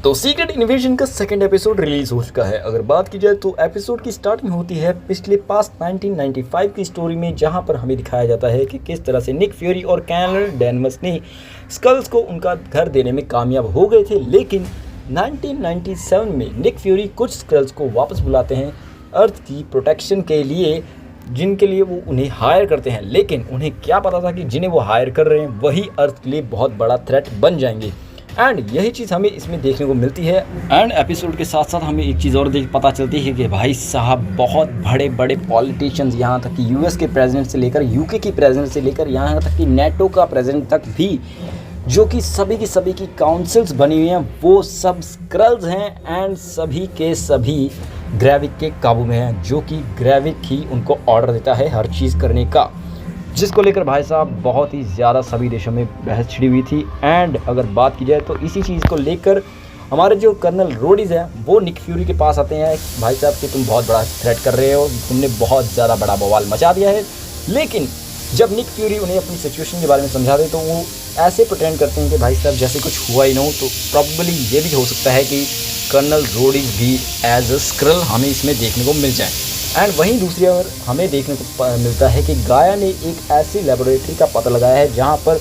तो secret invasion का second episode release हो चुका है। अगर बात की जाए तो एपिसोड की स्टार्टिंग होती है पिछले पास्ट 1995 की स्टोरी में, जहां पर हमें दिखाया जाता है कि किस तरह से निक फ्यूरी और कैनल डेनवर्स ने स्कल्स को उनका घर देने में कामयाब हो गए थे। लेकिन 1997 में निक फ्यूरी कुछ स्कल्स को वापस बुलाते हैं अर्थ की प्रोटेक्शन के लिए, जिनके लिए वो उन्हें हायर करते हैं। लेकिन उन्हें क्या पता था कि जिन्हें वो हायर कर रहे हैं वही अर्थ के लिए बहुत बड़ा थ्रेट बन जाएंगे। एंड यही चीज़ हमें इसमें देखने को मिलती है। एंड एपिसोड के साथ साथ हमें एक चीज़ और पता चलती है कि भाई साहब बहुत बड़े बड़े पॉलिटिशियंस, यहाँ तक कि यूएस के प्रेसिडेंट से लेकर यूके की प्रेसिडेंट से लेकर यहाँ तक कि नेटो का प्रेसिडेंट तक भी, जो कि सभी की काउंसिल्स बनी हुई हैं, वो सब स्क्रल्स हैं। एंड सभी के सभी ग्रेविक के काबू में हैं, जो कि ग्रेविक ही उनको ऑर्डर देता है हर चीज़ करने का, जिसको लेकर भाई साहब बहुत ही ज़्यादा सभी देशों में बहस छिड़ी हुई थी। एंड अगर बात की जाए तो इसी चीज़ को लेकर हमारे जो कर्नल रोडीज़ हैं वो निक फ्यूरी के पास आते हैं, भाई साहब कि तुम बहुत बड़ा थ्रेट कर रहे हो, तुमने बहुत ज़्यादा बड़ा बवाल मचा दिया है। लेकिन जब निक फ्यूरी उन्हें अपनी सिचुएशन के बारे में समझा दे तो वो ऐसे प्रिटेंड करते हैं कि भाई साहब जैसे कुछ हुआ ही ना हो। तो प्रॉब्ली ये भी हो सकता है कि कर्नल रोडीज़ भी एज अ स्क्रल हमें इसमें देखने को मिल जाए। एंड वहीं दूसरी ओर हमें देखने को मिलता है कि गाया ने एक ऐसी लेबोरेटरी का पता लगाया है जहां पर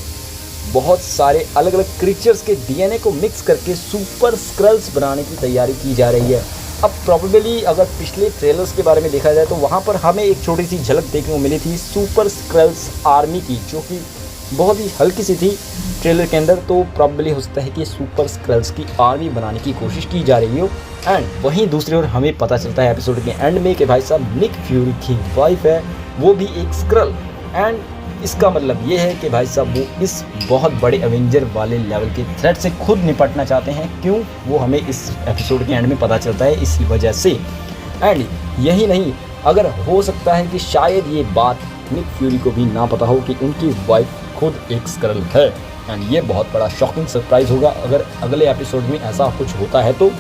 बहुत सारे अलग अलग क्रीचर्स के डीएनए को मिक्स करके सुपर स्क्रल्स बनाने की तैयारी की जा रही है। अब प्रॉबेबली अगर पिछले ट्रेलर्स के बारे में देखा जाए तो वहां पर हमें एक छोटी सी झलक देखने को मिली थी सुपर स्क्रल्स आर्मी की, जो कि बहुत ही हल्की सी थी ट्रेलर के अंदर। तो प्रॉबेबली हो सकता है कि सुपर स्क्रल्स की आर्मी बनाने की कोशिश की जा रही हो। एंड वहीं दूसरी ओर हमें पता चलता है एपिसोड के एंड में कि भाई साहब निक फ्यूरी की वाइफ है वो भी एक स्क्रल। एंड इसका मतलब ये है कि भाई साहब वो इस बहुत बड़े एवेंजर वाले लेवल के थ्रेट से खुद निपटना चाहते हैं। क्यों, वो हमें इस एपिसोड के एंड में पता चलता है इसी वजह से। एंड यही नहीं, अगर हो सकता है कि शायद ये बात निक फ्यूरी को भी ना पता हो कि उनकी वाइफ खुद एक स्क्रल है। एंड ये बहुत बड़ा शॉकिंग सरप्राइज होगा अगर अगले एपिसोड में ऐसा कुछ होता है तो।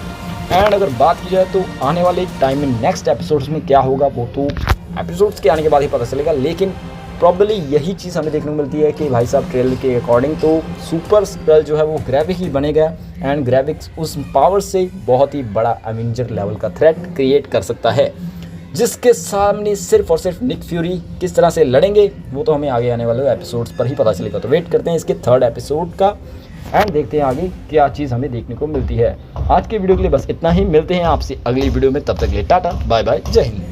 एंड अगर बात की जाए तो आने वाले टाइम में नेक्स्ट एपिसोड्स में क्या होगा वो तो एपिसोड्स के आने के बाद ही पता चलेगा। लेकिन प्रॉब्ली यही चीज़ हमें देखने को मिलती है कि भाई साहब ट्रेलर के अकॉर्डिंग तो सुपर स्क्रल जो है वो ग्रेविक ही बनेगा। एंड ग्रेविक उस पावर से बहुत ही बड़ा एवेंजर लेवल का थ्रेट क्रिएट कर सकता है, जिसके सामने सिर्फ और सिर्फ निक फ्यूरी किस तरह से लड़ेंगे वो तो हमें आगे आने वाले एपिसोड्स पर ही पता चलेगा। तो वेट करते हैं इसके थर्ड एपिसोड का एंड देखते हैं आगे क्या चीज़ हमें देखने को मिलती है। आज के वीडियो के लिए बस इतना ही, मिलते हैं आपसे अगली वीडियो में, तब तक के लिए टाटा बाय बाय, जय हिंद।